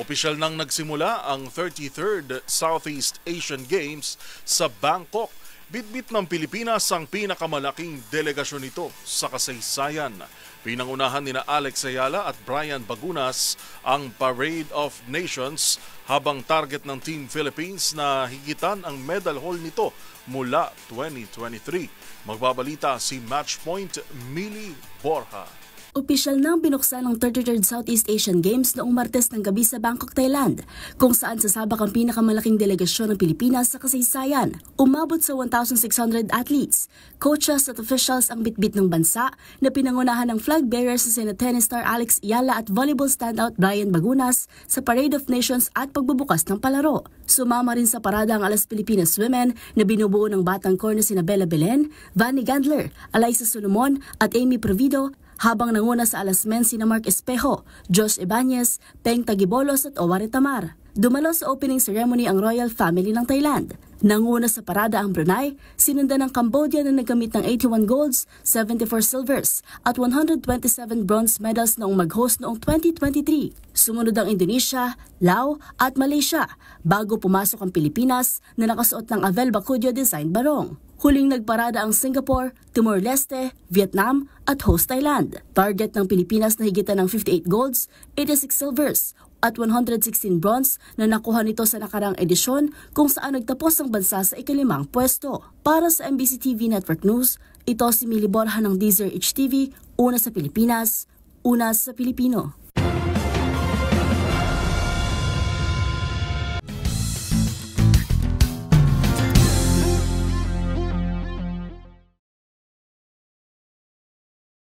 Opisyal nang nagsimula ang 33rd Southeast Asian Games sa Bangkok. Bitbit ng Pilipinas ang pinakamalaking delegasyon nito sa kasaysayan. Pinangunahan nina Alex Ayala at Brian Bagunas ang Parade of Nations habang target ng Team Philippines na higitan ang medal haul nito mula 2023. Magbabalita si Matchpoint Millie Borja. Opisyal nang binuksan ang 33rd Southeast Asian Games noong Martes ng gabi sa Bangkok, Thailand, kung saan sasabak ang pinakamalaking delegasyon ng Pilipinas sa kasaysayan. Umabot sa 1,600 athletes, coaches at officials ang bitbit ng bansa na pinangunahan ng flag bearers sa sina tennis star Alex Ayala at volleyball standout Brian Bagunas sa Parade of Nations at pagbubukas ng palaro. Sumama rin sa parada ang Alas Pilipinas Women na binubuo ng batang core na sina Bella Belen, Vanny Gandler, Alyssa Solomon at Amy Provido, habang nanguna sa Alas Men sina Mark Espejo, Josh Ibanez, Peng Tagibolos at Owari Tamar. Dumalo sa opening ceremony ang royal family ng Thailand. Nanguna sa parada ang Brunei, sinundan ng Cambodia na nagkamit ng 81 golds, 74 silvers at 127 bronze medals noong mag-host noong 2023. Sumunod ang Indonesia, Laos at Malaysia bago pumasok ang Pilipinas na nakasuot ng Avel Bacudio design barong. Huling nagparada ang Singapore, Timor-Leste, Vietnam at host Thailand. Target ng Pilipinas na higitan ng 58 golds, 86 silvers at 116 bronze na nakuha nito sa nakarang edisyon kung saan nagtapos ang bansa sa ikalimang pwesto. Para sa MBC TV Network News, ito si Millie Borja ng Deezer HTV, una sa Pilipinas, una sa Pilipino.